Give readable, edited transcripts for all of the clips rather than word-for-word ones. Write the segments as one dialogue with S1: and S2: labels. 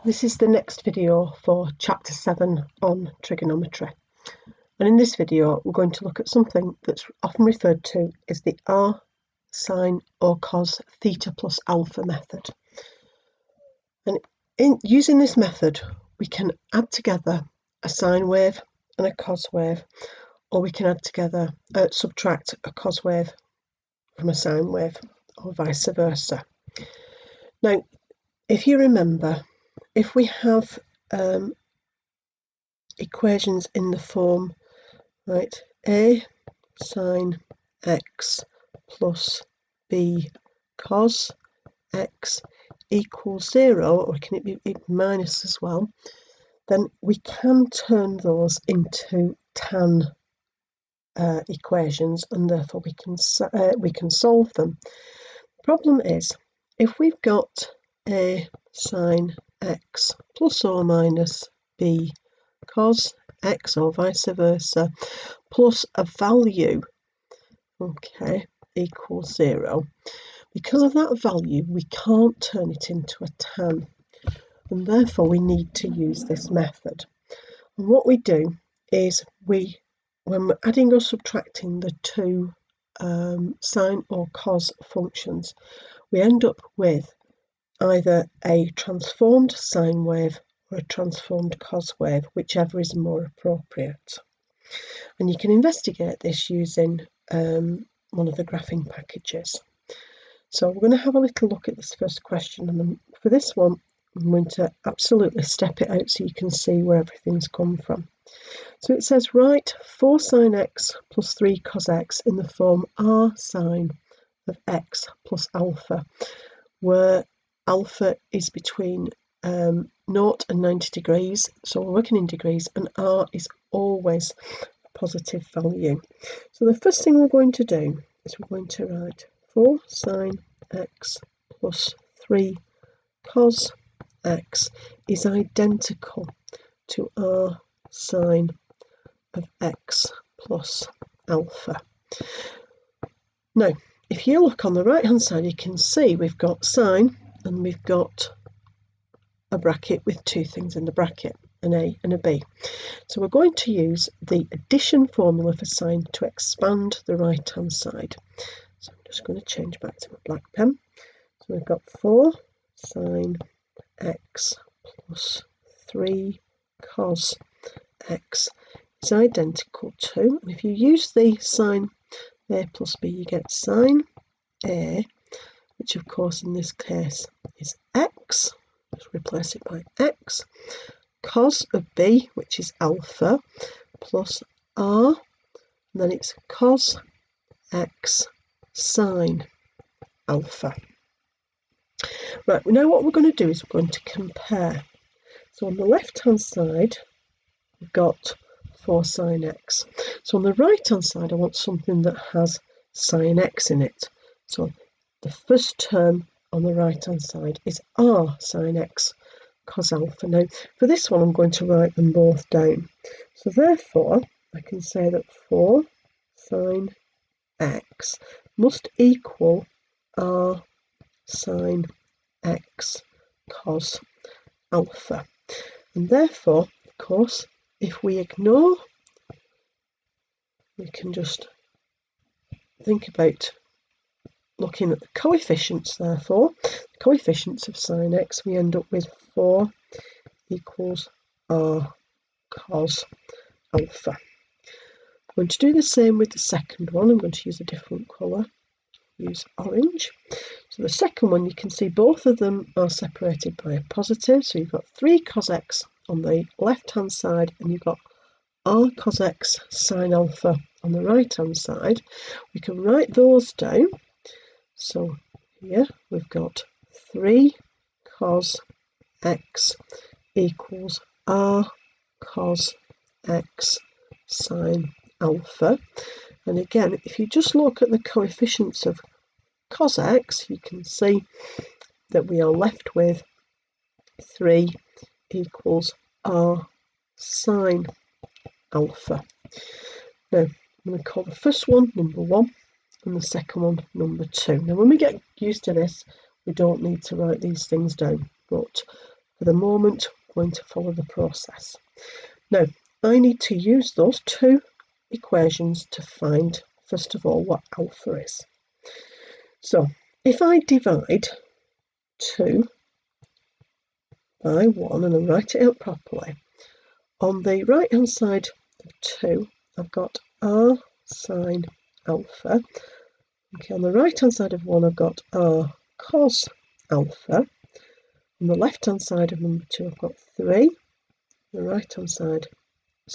S1: This is the next video for Chapter 7 on trigonometry. And in this video, we're going to look at something that's often referred to as the r sine or cos theta plus alpha method. And in using this method, we can add together a sine wave and a cos wave, or we can subtract a cos wave from a sine wave, or vice versa. Now, if you remember, if we have equations in the form, right, a sine x plus b cos x equals 0, or can it be minus as well, then we can turn those into tan equations, and therefore we can solve them. The problem is, if we've got a sine x plus or minus b cos x, or vice versa, plus a value, okay, equals 0, because of that value we can't turn it into a tan, and therefore we need to use this method. And what we do is, when we're adding or subtracting the two sine or cos functions, we end up with either a transformed sine wave or a transformed cos wave, whichever is more appropriate. And you can investigate this using one of the graphing packages. So we're going to have a little look at this first question, and for this one I'm going to absolutely step it out so you can see where everything's come from. So it says, write 4 sine x plus 3 cos x in the form r sine of x plus alpha, where alpha is between 0 and 90 degrees, so we're working in degrees, and r is always a positive value. So the first thing we're going to do is we're going to write 4 sine x plus 3 cos x is identical to r sine of x plus alpha. Now, if you look on the right hand side, you can see we've got sine and we've got a bracket with two things in the bracket, an a and a b. So we're going to use the addition formula for sine to expand the right hand side. So I'm just going to change back to my black pen. So we've got 4 sine x plus 3 cos x is identical to, and if you use the sine a plus b, you get sine a, which of course in this case is x, just replace it by x, cos of b, which is alpha, plus r, and then it's cos x sine alpha. Right, now what we're going to do is we're going to compare. So on the left hand side we've got 4 sine x. So on the right hand side I want something that has sine x in it. So the first term on the right hand side is r sine x cos alpha. Now for this one I'm going to write them both down. So therefore I can say that 4 sine x must equal r sine x cos alpha. And therefore, of course, if we ignore, we can just think about looking at the coefficients. Therefore, the coefficients of sine x, we end up with 4 equals r cos alpha. I'm going to do the same with the second one. I'm going to use a different colour, use orange. So the second one, you can see both of them are separated by a positive. So you've got 3 cos x on the left hand side, and you've got r cos x sine alpha on the right hand side. We can write those down. So here we've got 3 cos x equals r cos x sine alpha. And again, if you just look at the coefficients of cos x, you can see that we are left with 3 equals r sine alpha. Now I'm going to call the first one number 1 and the second one number 2. Now when we get used to this, we don't need to write these things down, but for the moment, I'm going to follow the process. Now, I need to use those two equations to find, first of all, what alpha is. So, if I divide 2 by 1, and I write it out properly, on the right-hand side of 2, I've got r sine alpha. Okay, on the right-hand side of 1, I've got r cos alpha. On the left-hand side of number 2, I've got 3. The left-hand side,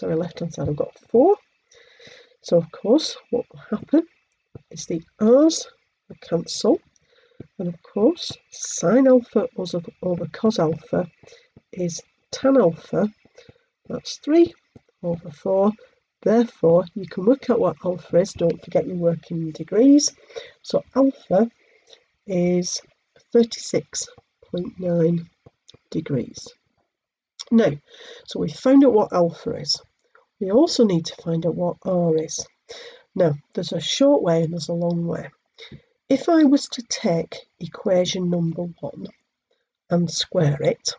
S1: I've got 4. So, of course, what will happen is the r's will cancel. And, of course, sine alpha over cos alpha is tan alpha. That's 3 over 4. Therefore, you can work out what alpha is. Don't forget you're working in degrees. So, alpha is 36.9 degrees. Now, so we found out what alpha is. We also need to find out what r is. Now, there's a short way and there's a long way. If I was to take equation number 1 and square it,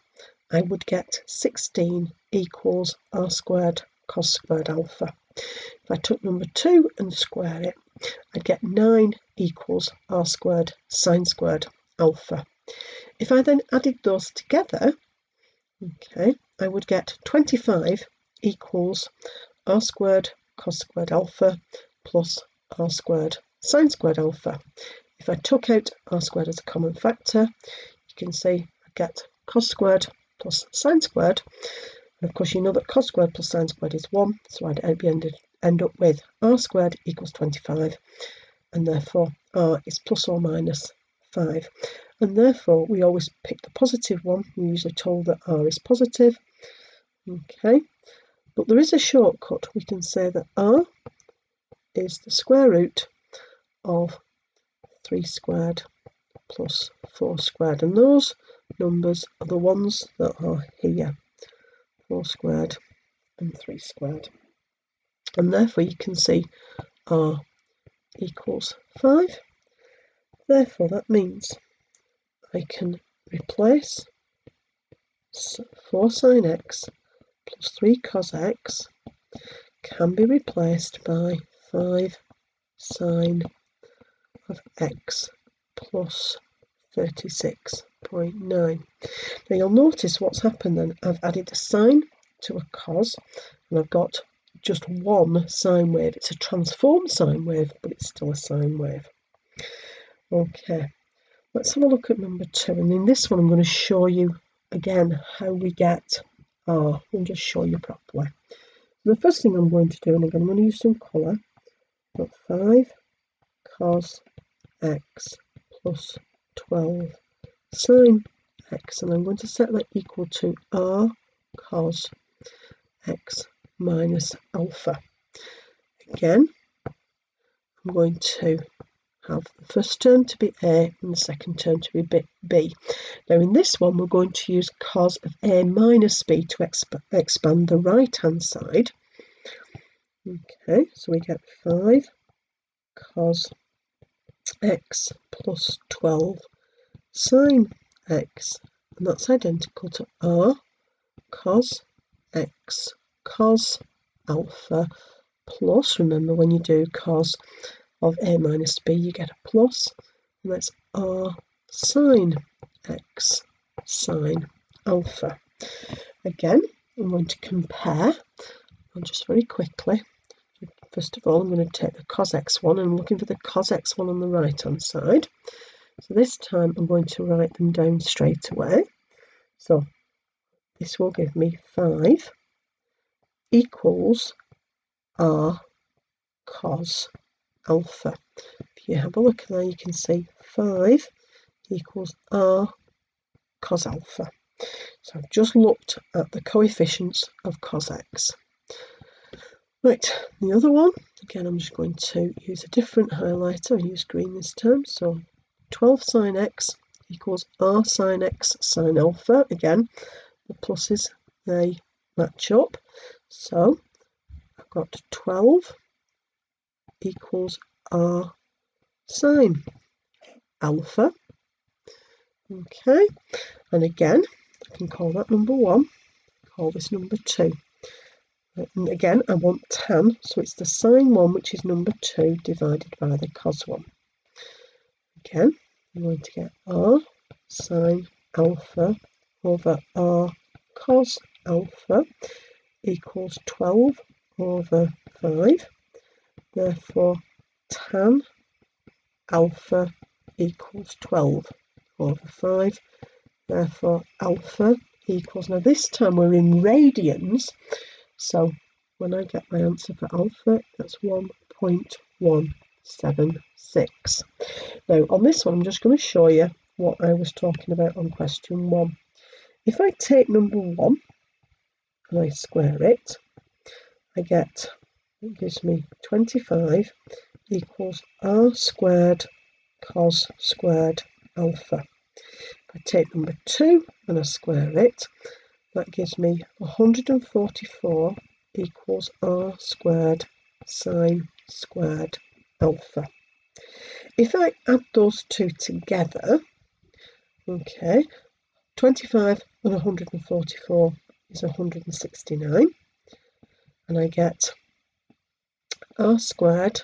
S1: I would get 16 equals r squared cos squared alpha. If I took number 2 and square it, I'd get 9 equals r squared sine squared alpha. If I then added those together, okay, I would get 25 equals r squared cos squared alpha plus r squared sine squared alpha. If I took out r squared as a common factor, you can see I get cos squared plus sine squared. And of course, you know that cos squared plus sine squared is 1, so I'd end up with r squared equals 25, and therefore r is plus or minus 5. And therefore, we always pick the positive one. We're usually told that r is positive. Okay, but there is a shortcut. We can say that r is the square root of 3 squared plus 4 squared, and those numbers are the ones that are here, 4 squared and 3 squared. And therefore you can see r equals 5. Therefore that means I can replace 4 sine x plus 3 cos x can be replaced by 5 sine of x plus 36.9. Now you'll notice what's happened then. I've added a sine to a cos, and I've got just one sine wave. It's a transformed sine wave, but it's still a sine wave. Okay, let's have a look at number 2. And in this one, I'm going to show you again how we get r. I'll just show you properly. The first thing I'm going to do, and again, I'm going to use some colour, got 5 cos x plus 12 sine x, and I'm going to set that equal to r cos x minus alpha. Again, I'm going to have the first term to be a and the second term to be b. Now in this one, we're going to use cos of a minus b to expand the right hand side. Okay, so we get 5 cos x plus 12 sine x, and that's identical to r cos x cos alpha plus, remember when you do cos of a minus b you get a plus, and that's r sine x sine alpha. Again, I'm going to compare, and just very quickly, first of all I'm going to take the cos x one, and I'm looking for the cos x one on the right hand side. So this time I'm going to write them down straight away. So this will give me 5 equals r cos alpha. If you have a look there, you can see 5 equals r cos alpha. So I've just looked at the coefficients of cos x. Right, the other one, again I'm just going to use a different highlighter, use green this time. So 12 sine x equals r sine x sine alpha. Again, the pluses, they match up. So I've got 12 equals r sine alpha. Okay, and again, I can call that number 1, call this number 2. And again, I want tan, so it's the sine 1, which is number 2, divided by the cos 1. Again, I'm going to get r sine alpha over r cos alpha equals 12 over 5. Therefore, tan alpha equals 12 over 5. Therefore, alpha equals, now this time we're in radians, so when I get my answer for alpha, that's 1.176. Now, on this one, I'm just going to show you what I was talking about on question 1. If I take number 1 and I square it, it gives me 25 equals r squared cos squared alpha. If I take number 2 and I square it, that gives me 144 equals r squared sine squared alpha. If I add those two together, okay, 25 and 144 is 169, and I get r squared,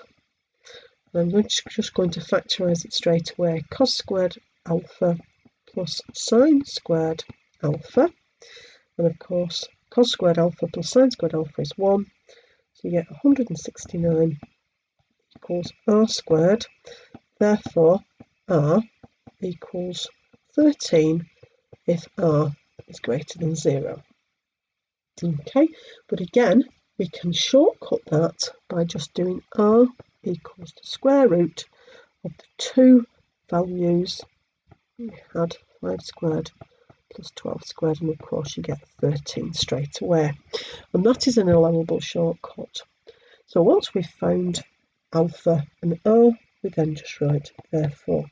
S1: and I'm just going to factorise it straight away, cos squared alpha plus sine squared alpha, and of course cos squared alpha plus sine squared alpha is 1, so you get 169 equals r squared. Therefore r equals 13 if r is greater than 0. Okay, but again we can shortcut that by just doing r equals the square root of the two values we had, 5 squared plus 12 squared, and of course you get 13 straight away, and that is an allowable shortcut. So once we've found alpha and r, we then just write therefore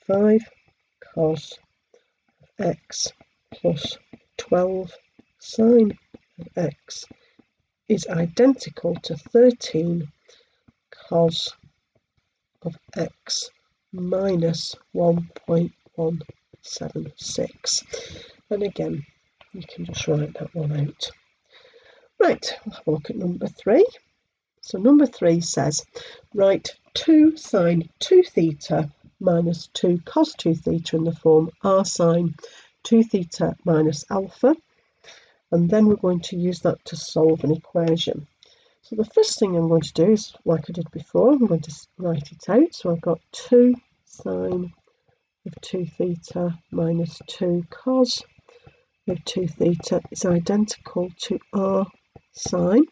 S1: 5 cos of x plus 12 sine of x is identical to 13 cos of x minus 1.176. And again, you can just write that one out. Right, we'll have a look at number 3. So number 3 says, write 2 sine 2 theta minus 2 cos 2 theta in the form r sine 2 theta minus alpha, and then we're going to use that to solve an equation. So the first thing I'm going to do is, like I did before, I'm going to write it out. So I've got 2 sine of 2 theta minus 2 cos of 2 theta is identical to r sine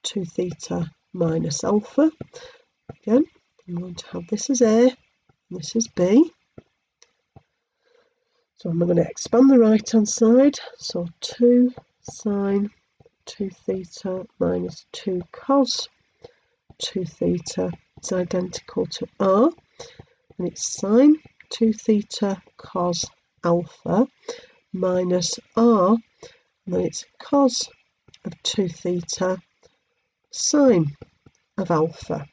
S1: 2 theta minus alpha. Again, I'm going to have this as A, and this is B. So I'm going to expand the right hand side. So 2 sine 2 theta minus 2 cos 2 theta is identical to r, and it's sine 2 theta cos alpha minus r, and then it's cos of 2 theta sine of alpha.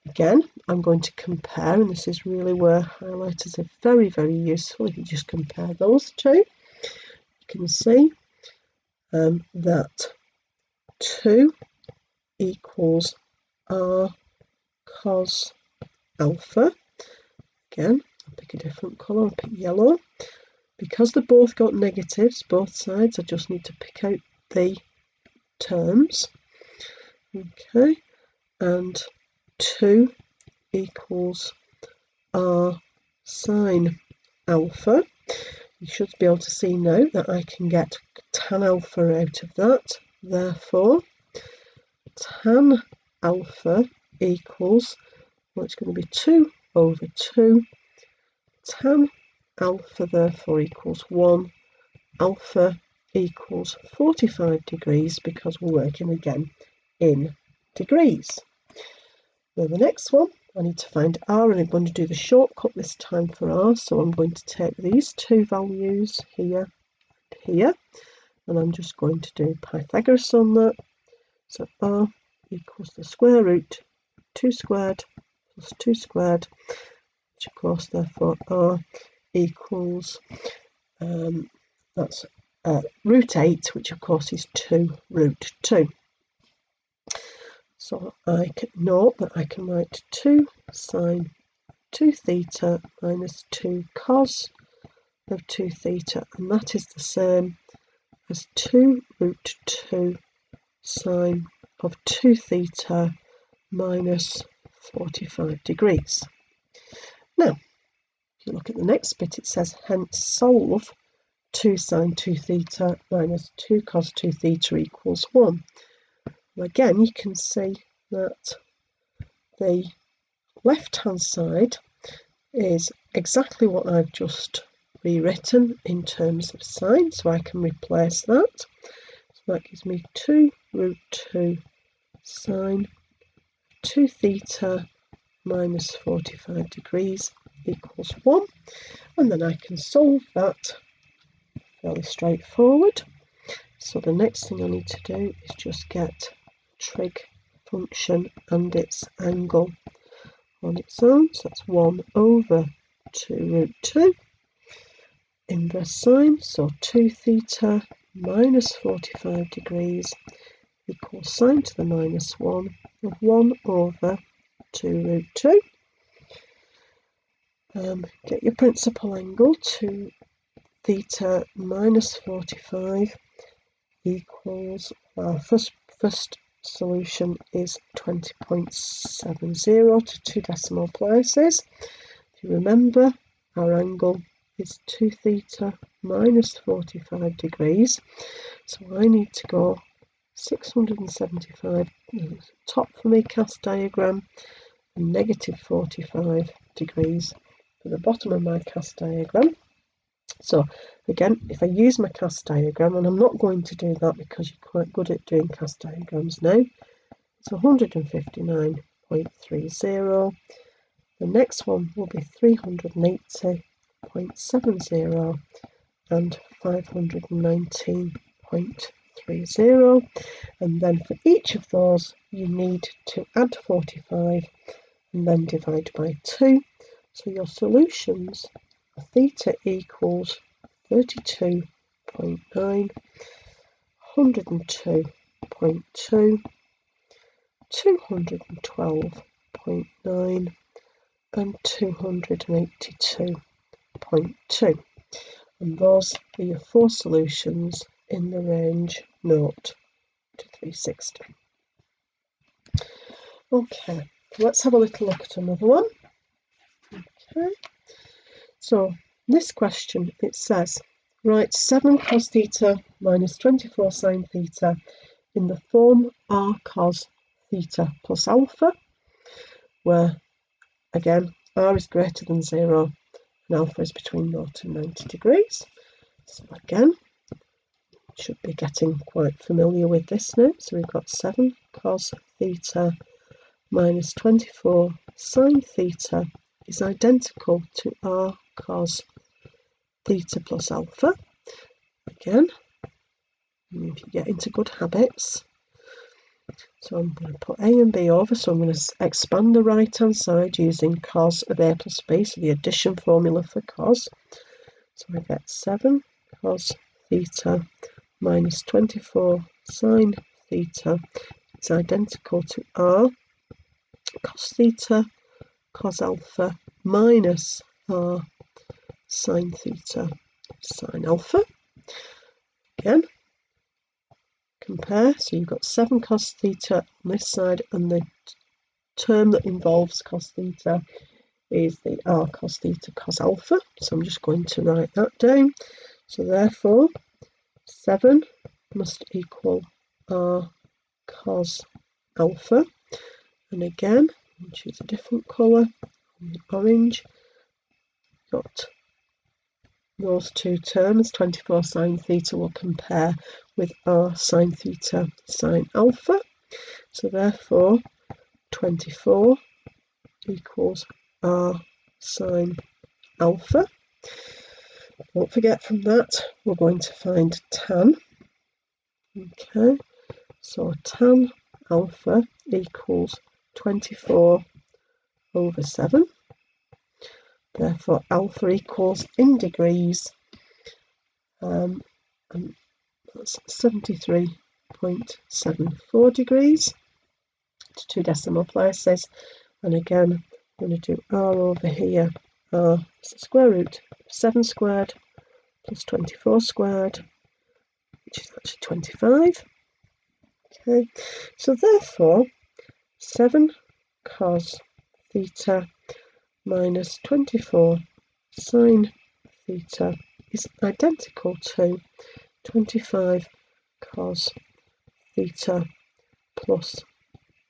S1: Again, I'm going to compare, and this is really where highlighters are very, very useful. If you just compare those two, you can see that 2 equals r cos alpha. Again, I'll pick a different colour, I'll pick yellow. Because they've both got negatives, both sides, I just need to pick out the terms. Okay, and 2 equals r sine alpha. You should be able to see now that I can get tan alpha out of that. Therefore, tan alpha equals, well, it's going to be 2 over 2. Tan alpha therefore equals 1. Alpha equals 45 degrees because we're working again in degrees. Now the next one, I need to find r, and I'm going to do the shortcut this time for r. So I'm going to take these two values here and here, and I'm just going to do Pythagoras on that. So r equals the square root 2 squared plus 2 squared, which of course therefore r equals That's root 8, which of course is 2 root 2. So I can note that I can write 2 sine 2 theta minus 2 cos of 2 theta, and that is the same as 2 root 2 sine of 2 theta minus 45 degrees. Now, if you look at the next bit, it says, hence solve 2 sine 2 theta minus 2 cos 2 theta equals 1. Well, again, you can see that the left-hand side is exactly what I've just rewritten in terms of sine, so I can replace that. So that gives me 2 root 2 sine 2 theta minus 45 degrees equals 1. And then I can solve that fairly straightforward. So the next thing I need to do is just get trig function and its angle on its own. So that's 1 over 2 root 2. Inverse sine, so 2 theta minus 45 degrees equals sine to the minus 1 of 1 over 2 root 2. Get your principal angle. 2 theta minus 45 equals, our first solution is 20.70 to 2 decimal places. If you remember, our angle is 2 theta minus 45 degrees, so I need to go 675 top for my cast diagram and negative 45 degrees for the bottom of my cast diagram. So again, if I use my cast diagram, and I'm not going to do that because you're quite good at doing cast diagrams now, it's 159.30. The next one will be 380.70 and 519.30. And then for each of those, you need to add 45 and then divide by 2. So your solutions are theta equals 32.9, 102.2, 212.9 and 282.2. And those are your 4 solutions in the range 0 to 360. Okay, let's have a little look at another one. Okay, so this question, it says, write 7 cos theta minus 24 sine theta in the form r cos theta plus alpha, where, again, r is greater than 0 and alpha is between 0 and 90 degrees. So again, should be getting quite familiar with this now. So we've got 7 cos theta minus 24 sine theta is identical to r cos theta plus alpha. Again, if you get into good habits, so I'm going to put a and b over, so I'm going to expand the right hand side using cos of a plus b, so the addition formula for cos. So I get 7 cos theta minus 24 sine theta is identical to r cos theta cos alpha minus r sine theta sine alpha. Again, compare, so you've got 7 cos theta on this side, and the term that involves cos theta is the r cos theta cos alpha, so I'm just going to write that down. So therefore 7 must equal r cos alpha, and again, I'll choose a different colour, orange. Got those two terms, 24 sine theta will compare with r sine theta sine alpha, so therefore 24 equals r sine alpha. Don't forget, from that we're going to find tan. Okay, so tan alpha equals 24 over 7. Therefore alpha equals, in degrees, and that's 73.74 degrees to 2 decimal places. And again, I'm going to do r over here. R is the square root of 7 squared plus 24 squared, which is actually 25. Okay, so therefore 7 cos theta minus 24 sine theta is identical to 25 cos theta plus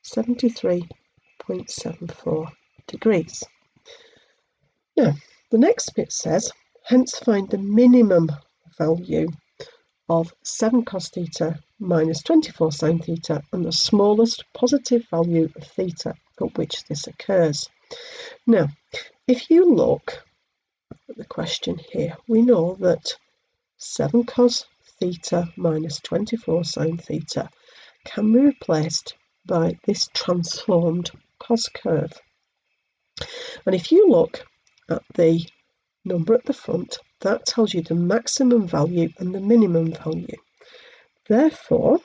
S1: 73.74 degrees. Now, the next bit says, hence find the minimum value of 7 cos theta minus 24 sine theta and the smallest positive value of theta at which this occurs. Now, if you look at the question here, we know that 7 cos theta minus 24 sine theta can be replaced by this transformed cos curve. And if you look at the number at the front, that tells you the maximum value and the minimum value. Therefore,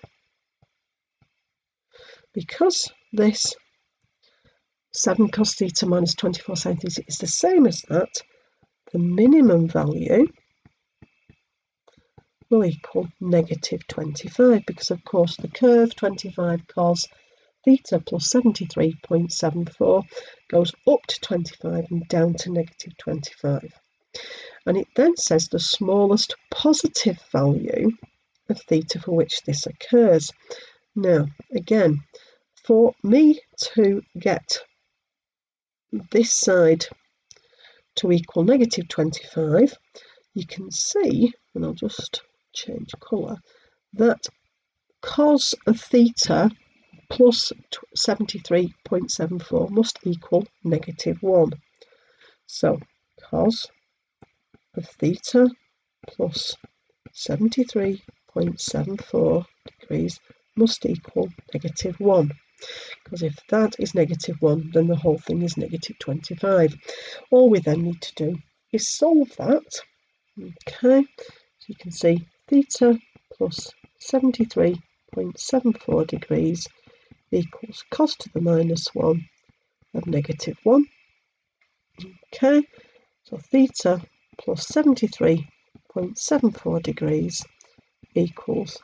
S1: because this 7 cos theta minus 24 sine theta is the same as that, the minimum value will equal negative 25, because of course the curve 25 cos theta plus 73.74 goes up to 25 and down to negative 25. And it then says the smallest positive value of theta for which this occurs. Now, again, for me to get this side to equal negative 25, you can see, and I'll just change colour, that cos of theta plus 73.74 must equal negative 1. So cos of theta plus 73.74 degrees must equal negative 1. Because if that is negative 1, then the whole thing is negative 25. All we then need to do is solve that. Okay, so you can see theta plus 73.74 degrees equals cos to the minus 1 of negative 1. Okay, so theta plus 73.74 degrees equals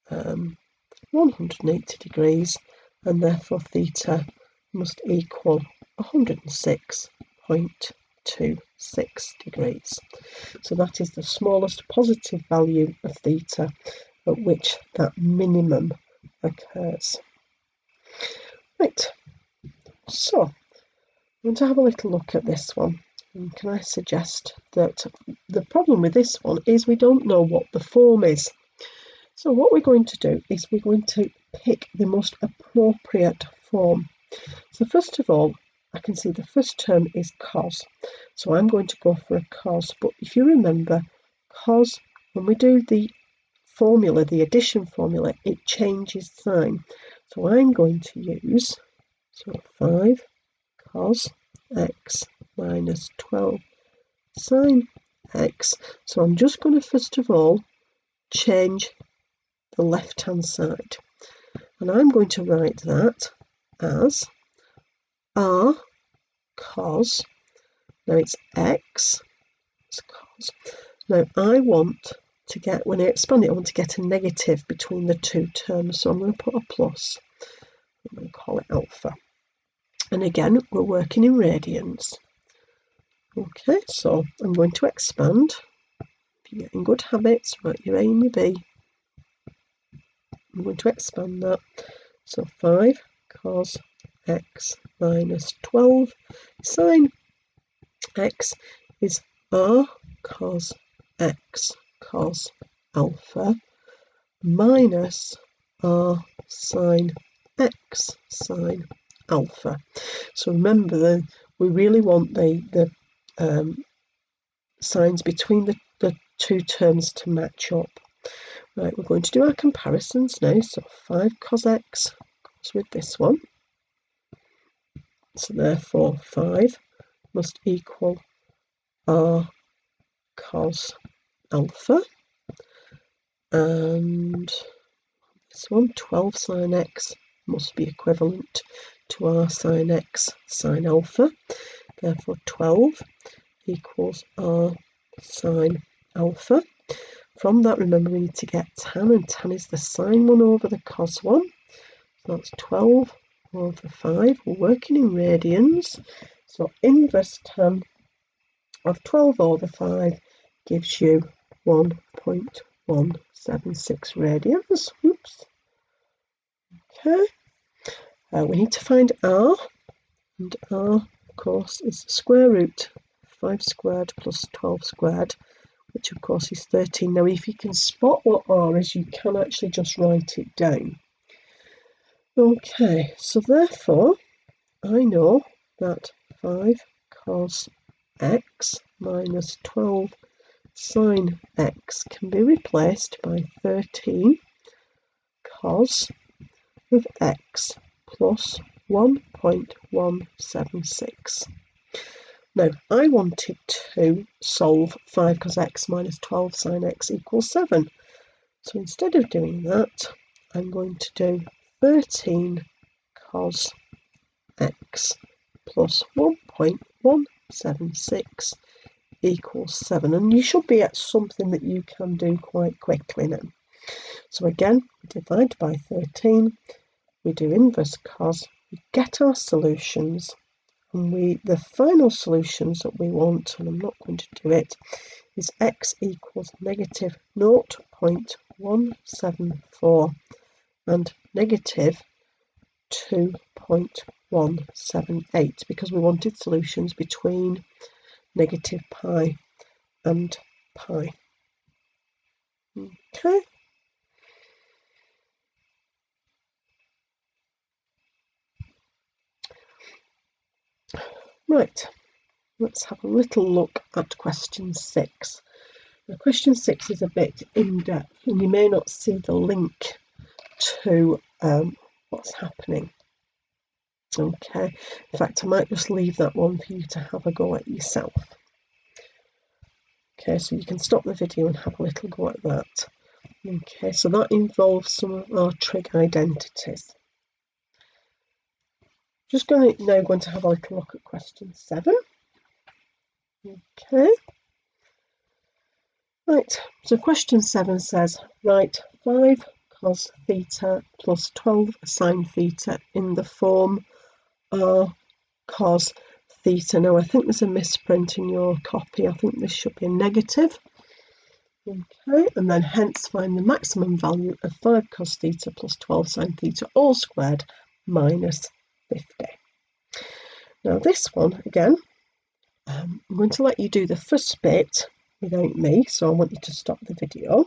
S1: 180 degrees, and therefore theta must equal 106.26 degrees. So that is the smallest positive value of theta at which that minimum occurs. Right, so I'm going to have a little look at this one. And can I suggest that the problem with this one is we don't know what the form is. So what we're going to do is we're going to pick the most appropriate form. So first of all, I can see the first term is cos. So I'm going to go for a cos. But if you remember, cos, when we do the formula, the addition formula, it changes sign. So I'm going to use 5 cos x minus 12 sine x. So I'm just going to first of all change the left hand side, and I'm going to write that as r cos. Now it's x, it's cos. Now I want to get, when I expand it, I want to get a negative between the two terms, so I'm going to put a plus. I'm going to call it alpha. And again, we're working in radians. Okay, so I'm going to expand. If you're getting good habits, write your A and your B. I'm going to expand that. So 5 cos x minus 12 sine x is r cos x cos alpha minus r sine x sine alpha. So remember that we really want the signs between the two terms to match up. Right, we're going to do our comparisons now. So 5 cos x goes with this one. So therefore 5 must equal r cos alpha, and this one, 12 sine x, must be equivalent to r sine x sine alpha. Therefore 12 equals r sine alpha. From that, remember, we need to get tan, and tan is the sine one over the cos one. So that's 12 over 5. We're working in radians. So inverse tan of 12 over 5 gives you 1.176 radians. Oops. Okay. We need to find r, and r, of course, is the square root of 5 squared plus 12 squared, which of course is 13. Now, if you can spot what r is, you can actually just write it down. Okay, so therefore, I know that 5 cos x minus 12 sine x can be replaced by 13 cos of x plus 1.176. Now, I wanted to solve 5 cos x minus 12 sine x equals 7. So instead of doing that, I'm going to do 13 cos x plus 1.176 equals 7. And you should be at something that you can do quite quickly now. So again, we divide by 13, we do inverse cos, we get our solutions, and the final solutions that we want, and I'm not going to do it, is x equals negative 0.174 and negative 2.178, because we wanted solutions between negative pi and pi. Okay. Right, let's have a little look at question 6. Now, question 6 is a bit in-depth, and you may not see the link to what's happening. Okay, in fact, I might just leave that one for you to have a go at yourself. Okay, so you can stop the video and have a little go at that. Okay, so that involves some of our trig identities. Just now going to have a little look at question 7. Okay. Right, so question 7 says, write 5 cos theta plus 12 sine theta in the form r cos theta. Now, I think there's a misprint in your copy. I think this should be a negative. Okay, and then hence find the maximum value of 5 cos theta plus 12 sine theta all squared minus 50. Now this one, again, I'm going to let you do the first bit without me, so I want you to stop the video.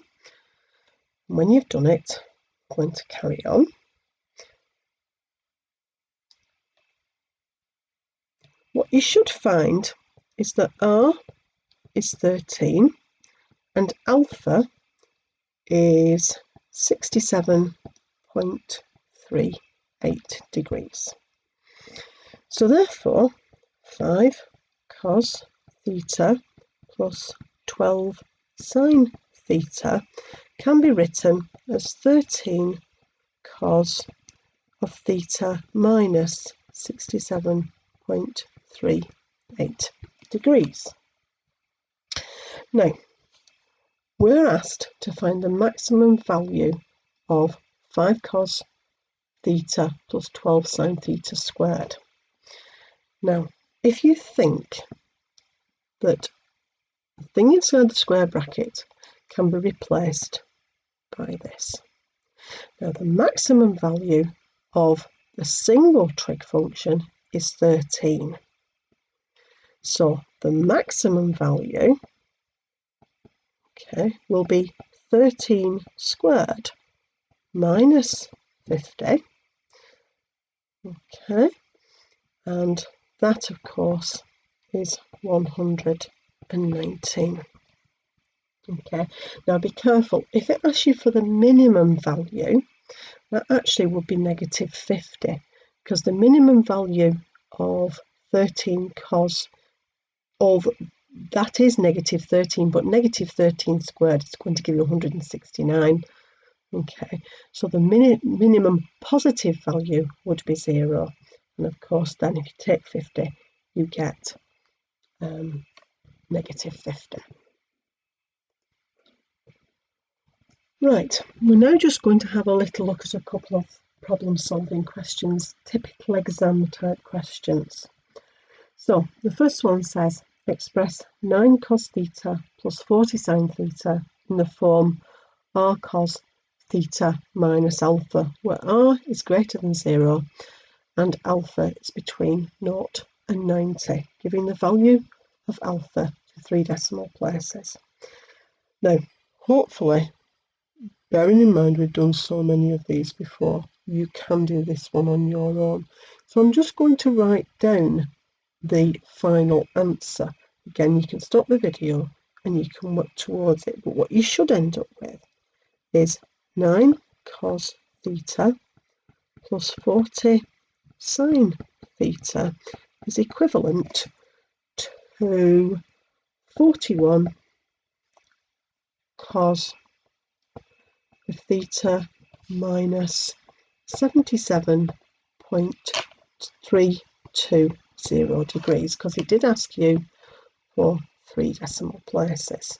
S1: And when you've done it, I'm going to carry on. What you should find is that r is 13 and alpha is 67.38 degrees. So therefore, 5 cos theta plus 12 sine theta can be written as 13 cos of theta minus 67.38 degrees. Now, we're asked to find the maximum value of 5 cos theta plus 12 sine theta squared. Now, if you think that the thing inside the square bracket can be replaced by this. Now, the maximum value of the single trig function is 13. So the maximum value, okay, will be 13 squared minus 50. Okay, and that, of course, is 119. Okay, now be careful. If it asks you for the minimum value, that actually would be negative 50, because the minimum value of 13 cos of that is negative 13, but negative 13 squared is going to give you 169. Okay, so the minimum positive value would be 0. And of course, then if you take 50, you get negative 50. Right, we're now just going to have a little look at a couple of problem-solving questions, typical exam type questions. So the first one says, express 9 cos theta plus 40 sine theta in the form r cos theta minus alpha, where r is greater than 0 and alpha is between 0 and 90, giving the value of alpha to 3 decimal places. Now, hopefully, bearing in mind we've done so many of these before, you can do this one on your own. So I'm just going to write down the final answer. Again, you can stop the video and you can work towards it, but what you should end up with is 9 cos theta plus 40 sine theta is equivalent to 41 cos of theta minus 77.320 degrees, because it did ask you for 3 decimal places.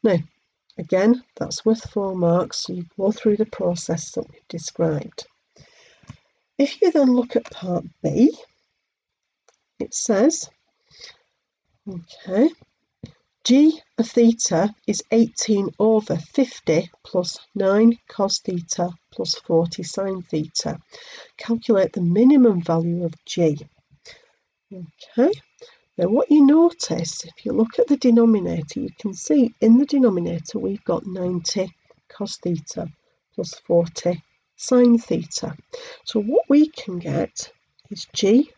S1: Now, again, that's worth 4 marks, so you go through the process that we've described. If you then look at part B, it says, okay, g of theta is 18 over 50 plus 9 cos theta plus 40 sine theta. Calculate the minimum value of g. Okay, now what you notice, if you look at the denominator, you can see in the denominator we've got 90 cos theta plus 40 sine theta. So what we can get is g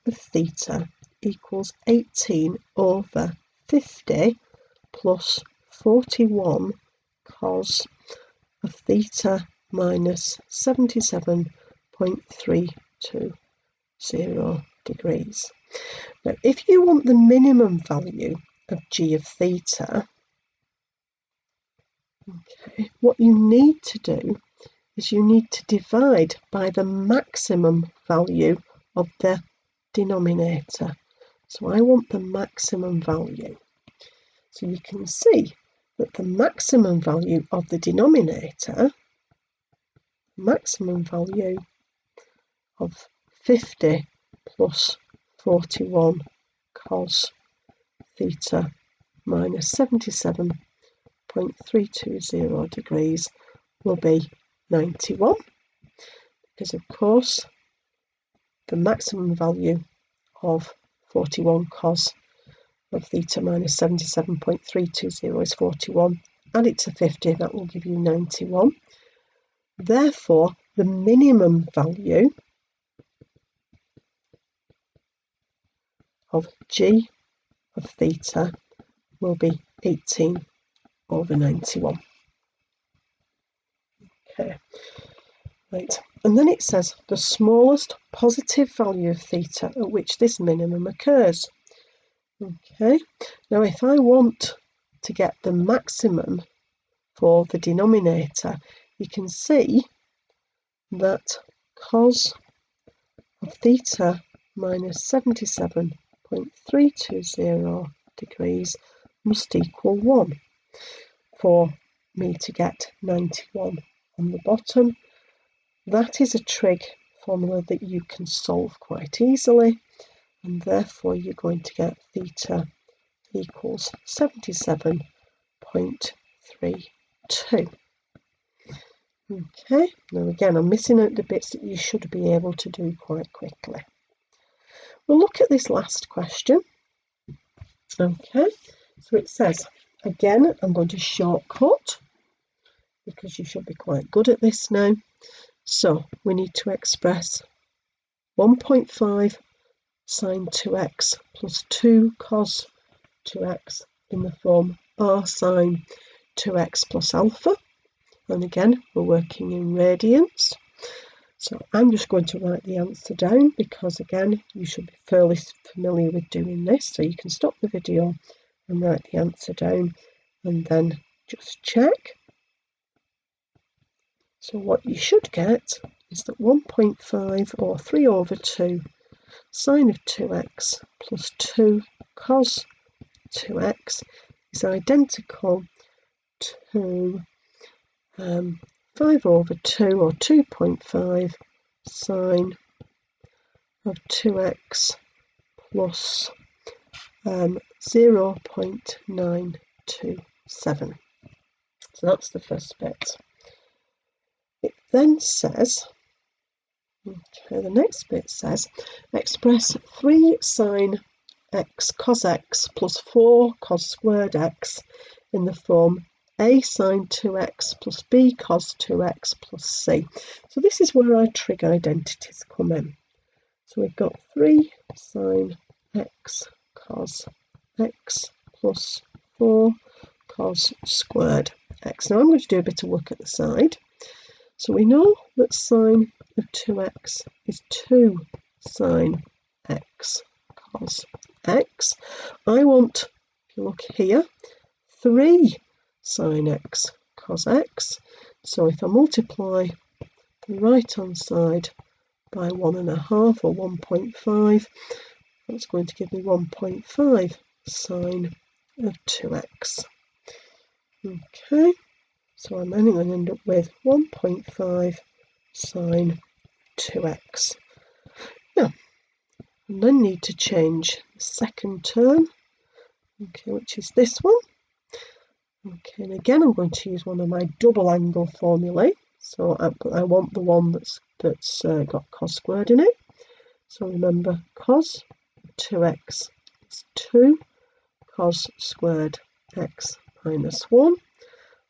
S1: of theta equals 18 over 50 plus 41 cos of theta minus 77.320 degrees. Now, if you want the minimum value of g of theta, okay, what you need to do is you need to divide by the maximum value of the denominator. So I want the maximum value. So you can see that the maximum value of the denominator, maximum value of 50 plus 41 cos theta minus 77.320 degrees will be 91, because of course the maximum value of 41 cos of theta minus 77.320 is 41. Add it to 50, that will give you 91. Therefore, the minimum value of g of theta will be 18 over 91. Okay, right. And then it says the smallest positive value of theta at which this minimum occurs. Okay, now if I want to get the maximum for the denominator, you can see that cos of theta minus 77.320 degrees must equal 1 for me to get 91 on the bottom. That is a trig formula that you can solve quite easily, and therefore you're going to get theta equals 77.32. Okay, now again, I'm missing out the bits that you should be able to do quite quickly. We'll look at this last question. Okay, so it says, again, I'm going to shortcut because you should be quite good at this now. So we need to express 1.5 sine 2x plus 2 cos 2x in the form r sine 2x plus alpha. And again, we're working in radians. So I'm just going to write the answer down because, again, you should be fairly familiar with doing this. So you can stop the video and write the answer down and then just check. So what you should get is that 1.5 or 3 over 2 sine of 2x plus 2 cos 2x is identical to 5 over 2 or 2.5 sine of 2x plus 0.927. So that's the first bit. It then says, okay, the next bit says, express 3 sine x cos x plus 4 cos squared x in the form a sine 2x plus b cos 2x plus c. So this is where our trig identities come in. So we've got 3 sine x cos x plus 4 cos squared x. Now I'm going to do a bit of work at the side. So we know that sine of 2x is 2 sine x cos x. I want, if you look here, 3 sine x cos x. So if I multiply the right hand side by 1.5 or 1.5, that's going to give me 1.5 sine of 2x. Okay, so I'm then going to end up with 1.5 sine 2x. Now, I then need to change the second term, okay, which is this one. Okay, and again I'm going to use one of my double angle formulae. So I want the one that's got cos squared in it. So remember, cos 2x is 2 cos squared x minus 1.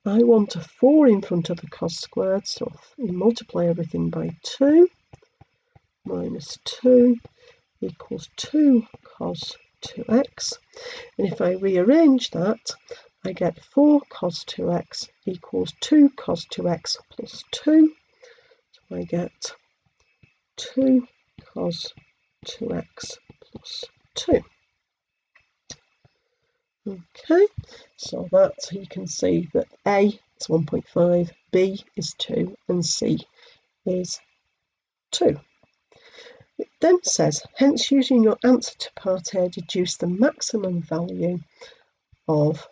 S1: I want a 4 in front of the cos squared, so we multiply everything by 2. Minus 2 equals 2 cos 2x. And if I rearrange that, I get 4 cos 2x equals 2 cos 2x plus 2. So I get 2 cos 2x plus 2. Okay, so that you can see that A is 1.5, B is 2, and C is 2. It then says, hence using your answer to part A, deduce the maximum value of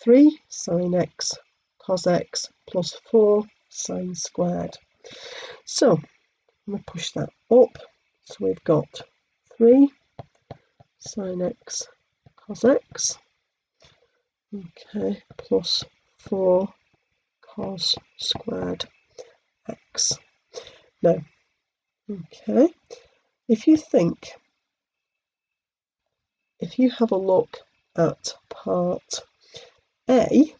S1: 3 sine x cos x plus 4 sine squared. So I'm going to push that up. So we've got 3 sine x cos x, okay, plus 4 cos squared x. Now, okay, if you have a look at part A,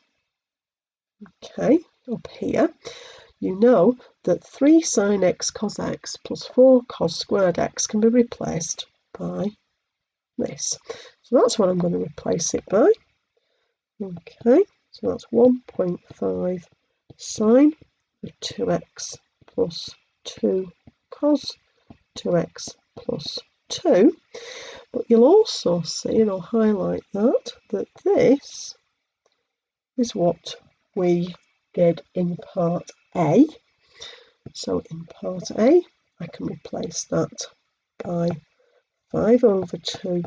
S1: okay, up here, you know that 3 sine x cos x plus 4 cos squared x can be replaced by this. So that's what I'm going to replace it by. Okay, so that's 1.5 sine of 2x plus 2 cos 2x plus 2. But you'll also see, and I'll highlight that this is what we did in part A. So in part A, I can replace that by 5 over 2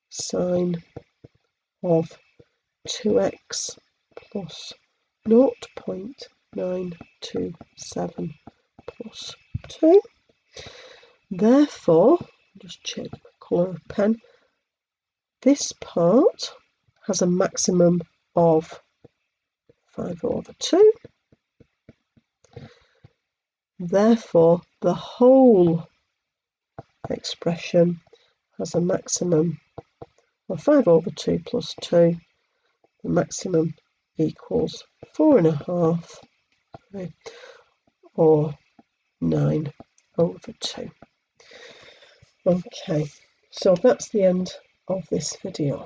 S1: sine of 2x plus 0.927 plus 2. Therefore, just check the colour of pen, this part has a maximum of 5 over 2. Therefore, the whole expression has a maximum of 5 over 2 plus 2. The maximum equals 4.5, okay, or 9 over 2. Okay, so that's the end of this video.